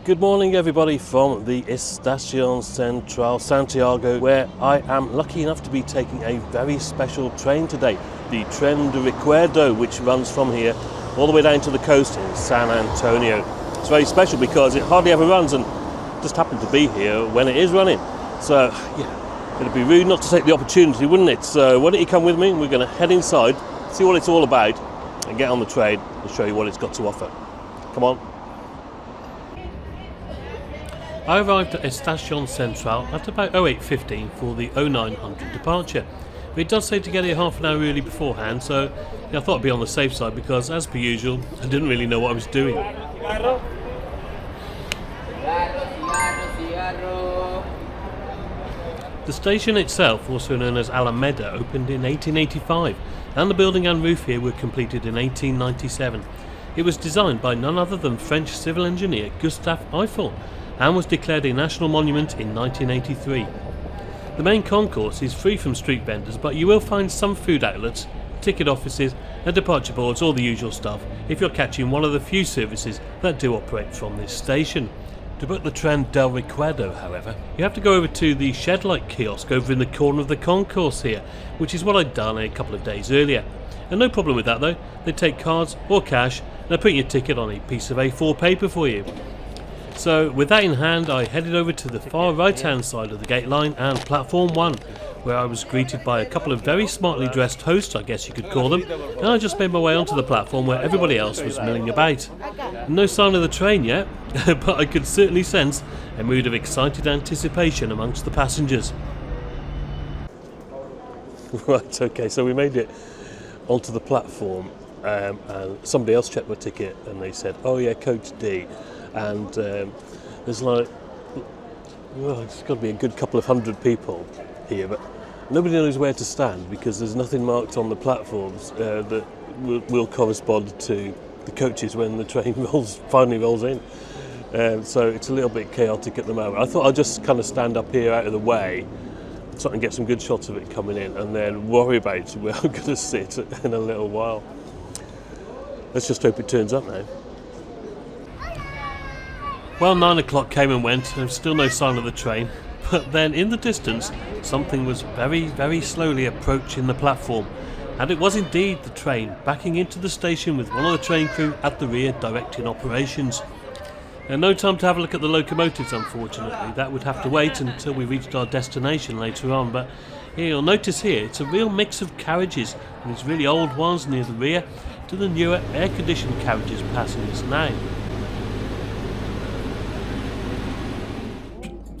Good morning everybody from the Estacion Central Santiago, where I am lucky enough to be taking a very special train today, the Tren del Recuerdo, which runs from here all the way down to the coast in San Antonio. It's very special because it hardly ever runs and just happened to be here when it is running. So yeah, it'd be rude not to take the opportunity, wouldn't it? So why don't you come with me and we're going to head inside, see what it's all about and get on the train and show you what it's got to offer. Come on. I arrived at Estacion Central at about 08:15 for the 0900 departure. But it does say to get here half an hour early beforehand, so I thought I'd be on the safe side because, as per usual, I didn't really know what I was doing. The station itself, also known as Alameda, opened in 1885, and the building and roof here were completed in 1897. It was designed by none other than French civil engineer Gustave Eiffel, and was declared a national monument in 1983. The main concourse is free from street vendors, but you will find some food outlets, ticket offices and departure boards, all the usual stuff, if you're catching one of the few services that do operate from this station. To book the Tren del Recuerdo, however, you have to go over to the shed-like kiosk over in the corner of the concourse here, which is what I'd done a couple of days earlier. And no problem with that though, they take cards or cash and they put your ticket on a piece of A4 paper for you. So with that in hand, I headed over to the far right hand side of the gate line and platform 1, where I was greeted by a couple of very smartly dressed hosts, I guess you could call them, and I just made my way onto the platform where everybody else was milling about. No sign of the train yet, but I could certainly sense a mood of excited anticipation amongst the passengers. Right, okay, so we made it onto the platform and somebody else checked my ticket and they said, oh yeah, coach D. And there's like, well, it's got to be a good couple of hundred people here, but nobody knows where to stand because there's nothing marked on the platforms that will correspond to the coaches when the train finally rolls in. So it's a little bit chaotic at the moment. I thought I'd just kind of stand up here out of the way so I can get some good shots of it coming in and then worry about where I'm going to sit in a little while. Let's just hope it turns up now. Well, 9 o'clock came and went, and still no sign of the train, but then in the distance, something was very, very slowly approaching the platform, and it was indeed the train backing into the station with one of the train crew at the rear directing operations. And no time to have a look at the locomotives, unfortunately. That would have to wait until we reached our destination later on, but here, you'll notice here, it's a real mix of carriages, and these really old ones near the rear to the newer air-conditioned carriages passing us now.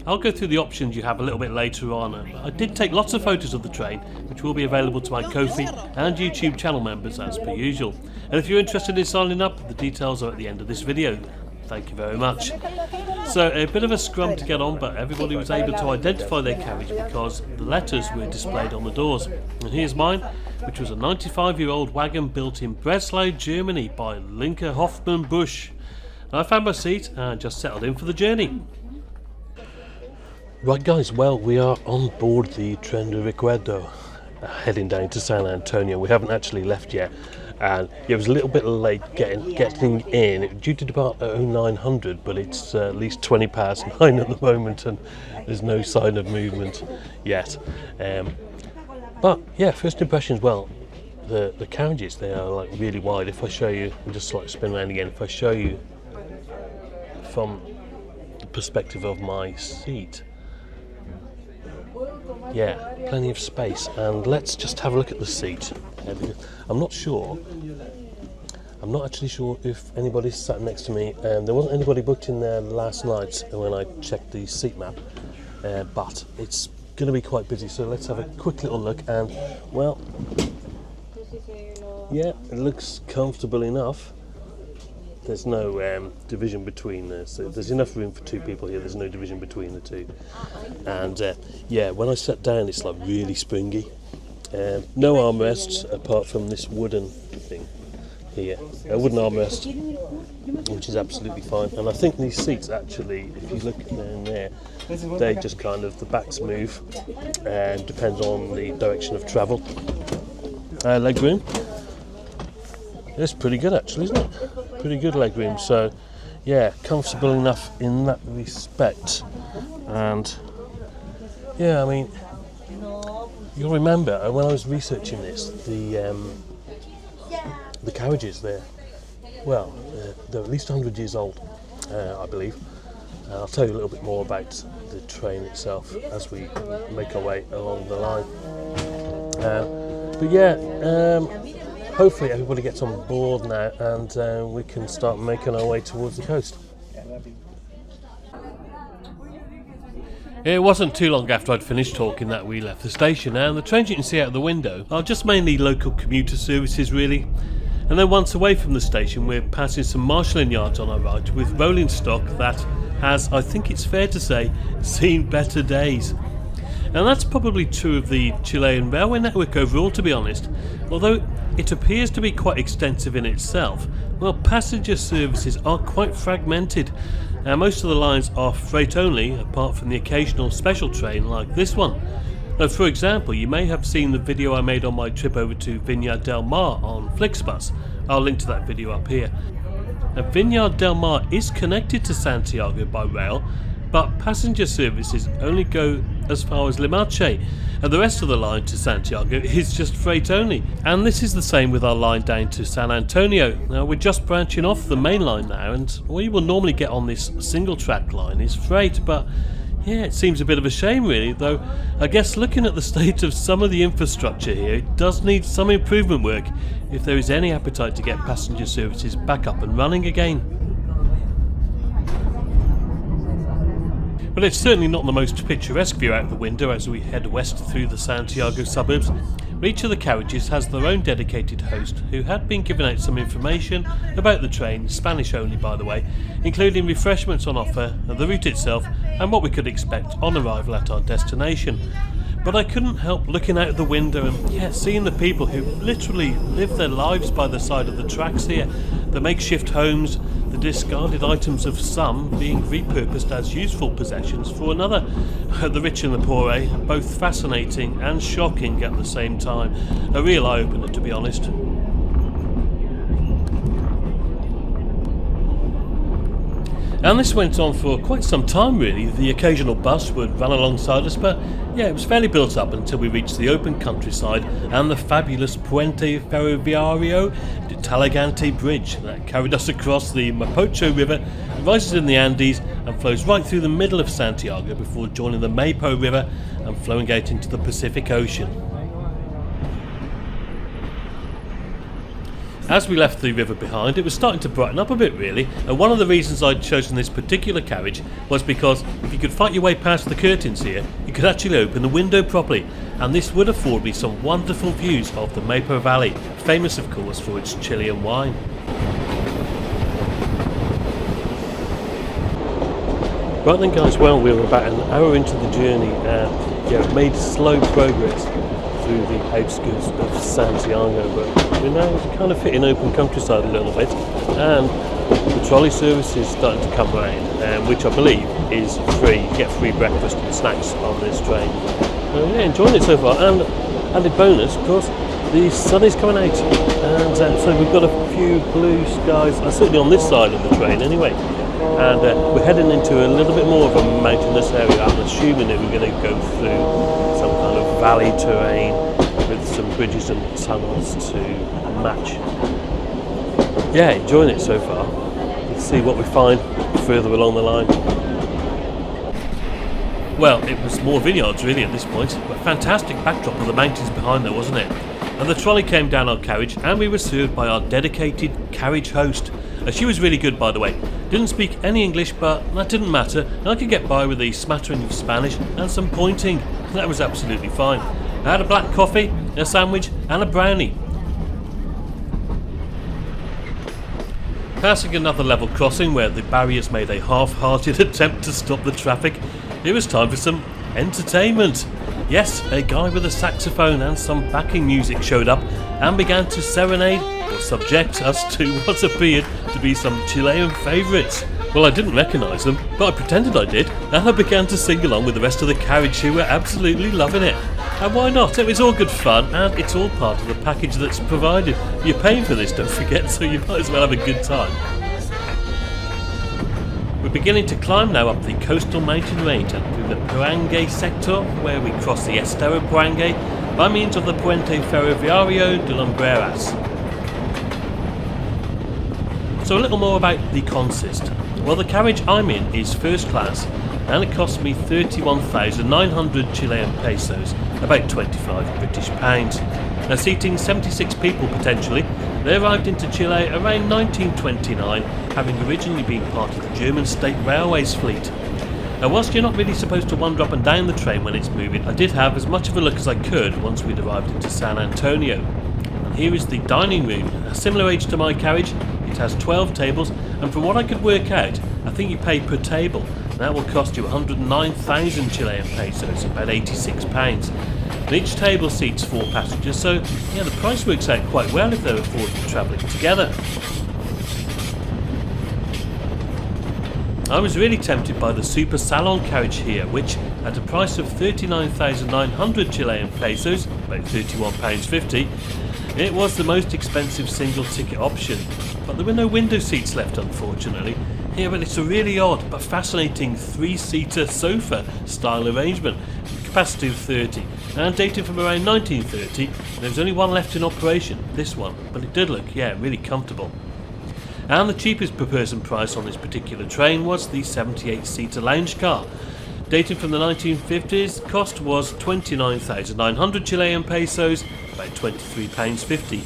I'll go through the options you have a little bit later on. I did take lots of photos of the train, which will be available to my Ko-fi and YouTube channel members as per usual. And if you're interested in signing up, the details are at the end of this video. Thank you very much. So a bit of a scrum to get on, but everybody was able to identify their carriage because the letters were displayed on the doors. And here's mine, which was a 95-year-old wagon built in Breslau, Germany by Linke Hoffmann Busch. I found my seat and just settled in for the journey. Right guys, well, we are on board the Tren del Recuerdo, heading down to San Antonio. We haven't actually left yet, and it was a little bit late getting in. It was due to depart at 0900, but it's at least 20 past 9 at the moment, and there's no sign of movement yet. But yeah, first impressions, well, the carriages, they are like really wide. If I show you, I'll just like spin around again. If I show you from the perspective of my seat, yeah, plenty of space, and let's just have a look at the seat. I'm not actually sure if anybody's sat next to me, and there wasn't anybody booked in there last night when I checked the seat map, but it's going to be quite busy, so let's have a quick little look. And well, yeah, it looks comfortable enough. There's no division between so there's enough room for two people here. There's no division between the two, and yeah, when I sat down, it's like really springy. No armrests apart from this wooden thing here, a wooden armrest, which is absolutely fine. And I think these seats actually, if you look down there, they just kind of, the backs move and depends on the direction of travel. Leg room. It's pretty good actually, isn't it? Pretty good leg room. So yeah, comfortable enough in that respect. And yeah, I mean, you'll remember when I was researching this, the carriages there, well, they're at least 100 years old, I believe. I'll tell you a little bit more about the train itself as we make our way along the line. But yeah, hopefully everybody gets on board now, and we can start making our way towards the coast. It wasn't too long after I'd finished talking that we left the station, and the trains you can see out of the window are just mainly local commuter services really. And then once away from the station, we're passing some marshalling yards on our right with rolling stock that has, I think it's fair to say, seen better days. And that's probably true of the Chilean railway network overall, to be honest. Although it appears to be quite extensive in itself, well, passenger services are quite fragmented. Most of the lines are freight only, apart from the occasional special train like this one. Now, for example, you may have seen the video I made on my trip over to Viña del Mar on Flixbus. I'll link to that video up here. Now, Viña del Mar is connected to Santiago by rail, but passenger services only go as far as Limache, and the rest of the line to Santiago is just freight only. And this is the same with our line down to San Antonio. Now, we're just branching off the main line now, and what you will normally get on this single track line is freight, but yeah, it seems a bit of a shame really, though I guess looking at the state of some of the infrastructure here, it does need some improvement work if there is any appetite to get passenger services back up and running again. But it's certainly not the most picturesque view out the window as we head west through the Santiago suburbs. Each of the carriages has their own dedicated host, who had been given out some information about the train, Spanish only by the way, including refreshments on offer, the route itself, and what we could expect on arrival at our destination. But I couldn't help looking out the window and seeing the people who literally live their lives by the side of the tracks here, the makeshift homes, the discarded items of some being repurposed as useful possessions for another. The rich and the poor, both fascinating and shocking at the same time. A real eye-opener, to be honest. And this went on for quite some time really. The occasional bus would run alongside us, but yeah, it was fairly built up until we reached the open countryside and the fabulous Puente Ferroviario de Talagante Bridge that carried us across the Mapocho River, rises in the Andes and flows right through the middle of Santiago before joining the Maipo River and flowing out into the Pacific Ocean. As we left the river behind, it was starting to brighten up a bit really, and one of the reasons I'd chosen this particular carriage was because if you could fight your way past the curtains here, you could actually open the window properly, and this would afford me some wonderful views of the Maipo Valley, famous of course for its Chilean wine. Right then guys, well, we were about an hour into the journey and made slow progress through the outskirts of Santiago, but we're now kind of hitting open countryside a little bit, and the trolley service is starting to come around, which I believe is free. You get free breakfast and snacks on this train. Yeah, enjoying it so far, and added bonus, of course, the sun is coming out, and so we've got a few blue skies, certainly on this side of the train anyway, and we're heading into a little bit more of a mountainous area. I'm assuming that we're going to go through some kind of valley terrain with some bridges and tunnels to match. Yeah, enjoying it so far. Let's see what we find further along the line. Well, it was more vineyards really at this point, a fantastic backdrop of the mountains behind there, wasn't it? And the trolley came down our carriage and we were served by our dedicated carriage host. She was really good by the way, didn't speak any English but that didn't matter, and I could get by with a smattering of Spanish and some pointing. That was absolutely fine. I had a black coffee, a sandwich and a brownie. Passing another level crossing where the barriers made a half-hearted attempt to stop the traffic, it was time for some entertainment. Yes, a guy with a saxophone and some backing music showed up and began to serenade or subject us to what appeared to be some Chilean favourites. Well, I didn't recognise them, but I pretended I did, and I began to sing along with the rest of the carriage who were absolutely loving it. And why not? It was all good fun, and it's all part of the package that's provided. You're paying for this, don't forget, so you might as well have a good time. We're beginning to climb now up the coastal mountain range and through the Puangay sector, where we cross the Estero Puangay by means of the Puente Ferroviario de Lumbreras. So a little more about the consist. Well, the carriage I'm in is first class and it cost me 31,900 Chilean pesos, about 25 British pounds. Now, seating 76 people potentially, they arrived into Chile around 1929, having originally been part of the German State Railways fleet. Now, whilst you're not really supposed to wander up and down the train when it's moving, I did have as much of a look as I could once we'd arrived into San Antonio. And here is the dining room, a similar age to my carriage. It has 12 tables, and from what I could work out, I think you pay per table. That will cost you 109,000 Chilean pesos, about £86. And each table seats 4 passengers, so yeah, the price works out quite well if they're affordable travelling together. I was really tempted by the Super Salon carriage here, which at a price of 39,900 Chilean pesos, about £31.50, it was the most expensive single ticket option. But there were no window seats left, unfortunately. Here, but it's a really odd but fascinating 3-seater sofa style arrangement, with capacity of 30, and dated from around 1930. There was only one left in operation, this one, but it did look, really comfortable. And the cheapest per person price on this particular train was the 78-seater lounge car. Dating from the 1950s, cost was 29,900 Chilean pesos, about £23.50.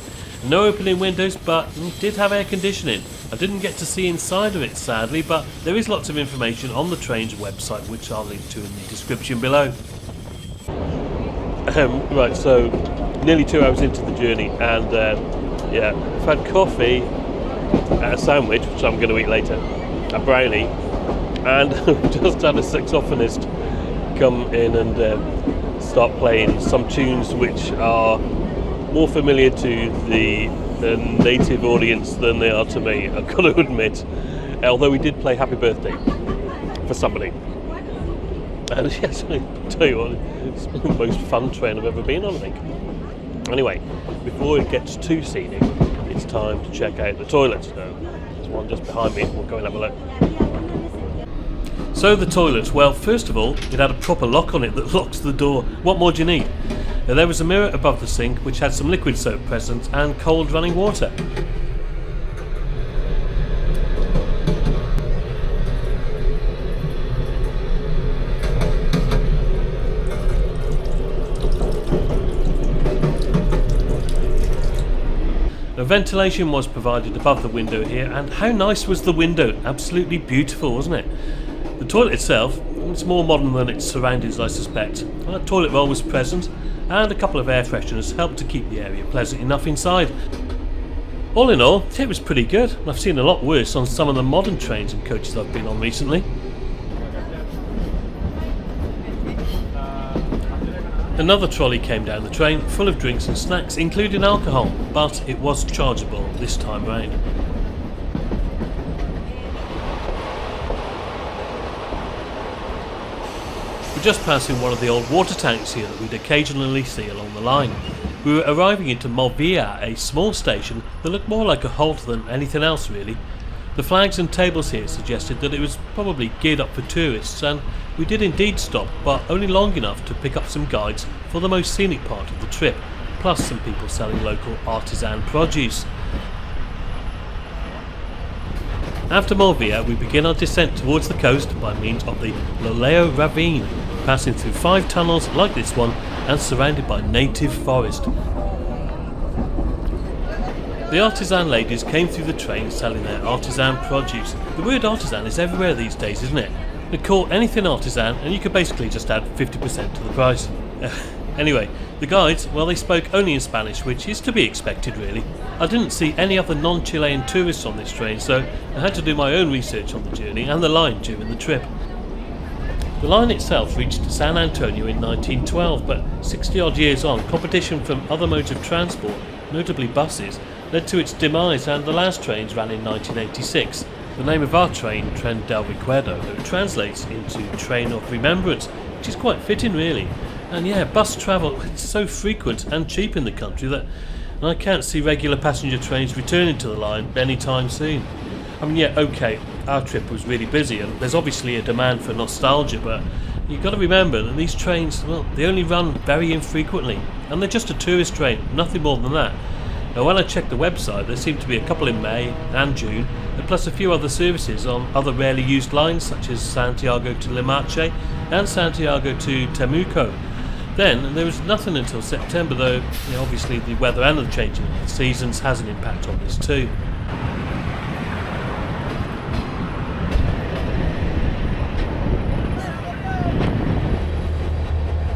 No opening windows, but it did have air conditioning. I didn't get to see inside of it, sadly, but there is lots of information on the train's website, which I'll link to in the description below. Right, so nearly 2 hours into the journey, and I've had coffee, a sandwich, which I'm going to eat later, a brownie, and just had a saxophonist come in and start playing some tunes which are more familiar to the native audience than they are to me, I've got to admit. Although we did play Happy Birthday for somebody. And yes, I tell you what, it's the most fun train I've ever been on, I think. Anyway, before it gets too scenic, it's time to check out the toilets. There's one just behind me, we'll go and have a look. So the toilet, well, first of all, it had a proper lock on it that locks the door. What more do you need? There was a mirror above the sink which had some liquid soap present and cold running water. The ventilation was provided above the window here, and how nice was the window? Absolutely beautiful, wasn't it? The toilet itself, it's more modern than its surroundings, I suspect. A toilet roll was present, and a couple of air fresheners helped to keep the area pleasant enough inside. All in all, it was pretty good. I've seen a lot worse on some of the modern trains and coaches I've been on recently. Another trolley came down the train, full of drinks and snacks, including alcohol, but it was chargeable this time round. We're just passing one of the old water tanks here that we'd occasionally see along the line. We were arriving into Movia, a small station that looked more like a halt than anything else really. The flags and tables here suggested that it was probably geared up for tourists, and we did indeed stop, but only long enough to pick up some guides for the most scenic part of the trip, plus some people selling local artisan produce. After Movia, we begin our descent towards the coast by means of the Loleo Ravine, passing through 5 tunnels like this one and surrounded by native forest. The artisan ladies came through the train selling their artisan produce. The word artisan is everywhere these days, isn't it? You call anything artisan and you could basically just add 50% to the price. Anyway, the guides, well, they spoke only in Spanish, which is to be expected really. I didn't see any other non-Chilean tourists on this train, so I had to do my own research on the journey and the line during the trip. The line itself reached San Antonio in 1912, but 60 odd years on, competition from other modes of transport, notably buses, led to its demise, and the last trains ran in 1986. The name of our train, Tren del Recuerdo, translates into Train of Remembrance, which is quite fitting really. And yeah, bus travel, it's so frequent and cheap in the country that I can't see regular passenger trains returning to the line anytime soon. I mean, yeah, okay, our trip was really busy, and there's obviously a demand for nostalgia, but you've got to remember that these trains, well, they only run very infrequently, and they're just a tourist train, nothing more than that. Now, when I checked the website, there seemed to be a couple in May and June, and plus a few other services on other rarely used lines, such as Santiago to Limache and Santiago to Temuco. Then there was nothing until September, though obviously the weather and the changing seasons has an impact on this too.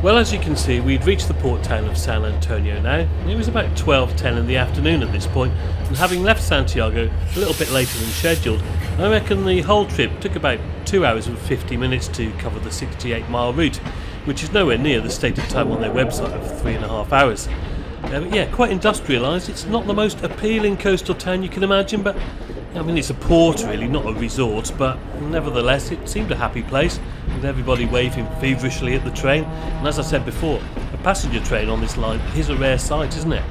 Well, as you can see, we'd reached the port town of San Antonio now. It was about 12:10 in the afternoon at this point, and having left Santiago a little bit later than scheduled, I reckon the whole trip took about 2 hours and 50 minutes to cover the 68-mile route, which is nowhere near the stated time on their website of 3.5 hours. But yeah, quite industrialised. It's not the most appealing coastal town you can imagine, but I mean, it's a port really, not a resort, but nevertheless it seemed a happy place, with everybody waving feverishly at the train. And as I said before, a passenger train on this line is a rare sight, isn't it?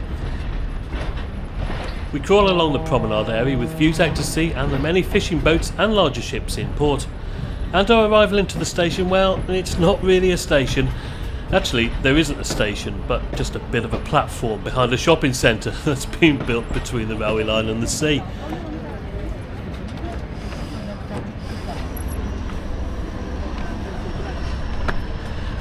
We crawl along the promenade area with views out to sea and the many fishing boats and larger ships in port. And our arrival into the station, well, it's not really a station. Actually, there isn't a station, but just a bit of a platform behind a shopping centre that's been built between the railway line and the sea.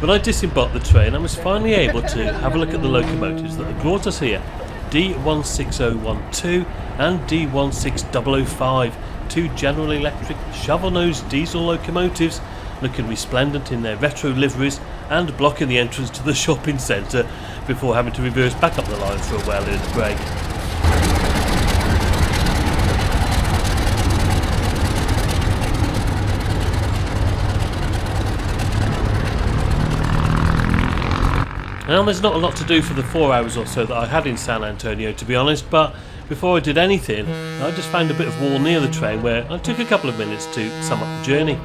When I disembarked the train, I was finally able to have a look at the locomotives that had brought us here. D16012 and D16005, two General Electric shovel-nosed diesel locomotives, looking resplendent in their retro liveries and blocking the entrance to the shopping centre before having to reverse back up the line for a well-earned break. Now, there's not a lot to do for the 4 hours or so that I had in San Antonio, to be honest, but before I did anything, I just found a bit of wall near the train where I took a couple of minutes to sum up the journey.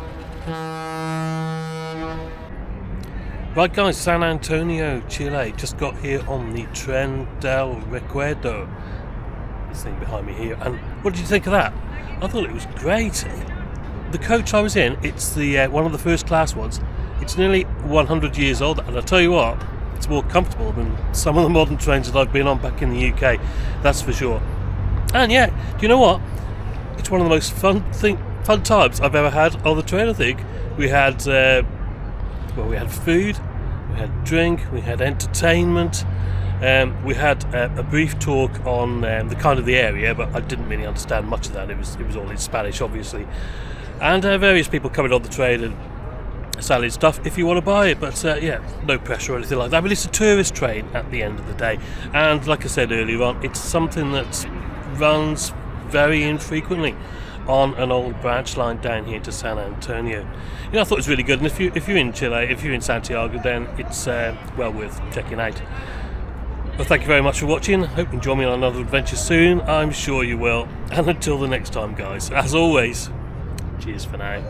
Right guys, San Antonio, Chile, just got here on the Tren del Recuerdo. This thing behind me here, and what did you think of that? I thought it was great. The coach I was in, it's the one of the first class ones. It's nearly 100 years old, and I'll tell you what, it's more comfortable than some of the modern trains that I've been on back in the UK, that's for sure. And yeah, do you know what? It's one of the most fun times I've ever had on the train, I think. We had we had food, we had drink, we had entertainment, we had a brief talk on the kind of the area, but I didn't really understand much of that. It was all in Spanish, obviously, and various people coming on the train and selling stuff if you want to buy it, but yeah, no pressure or anything like that. But it's a tourist train at the end of the day, and like I said earlier on, it's something that runs very infrequently on an old branch line down here to San Antonio. I thought it was really good, and if you're in Chile, if you're in Santiago, then it's well worth checking out. Well, thank you very much for watching. Hope you join me on another adventure soon. I'm sure you will. And until the next time, guys, as always, cheers for now.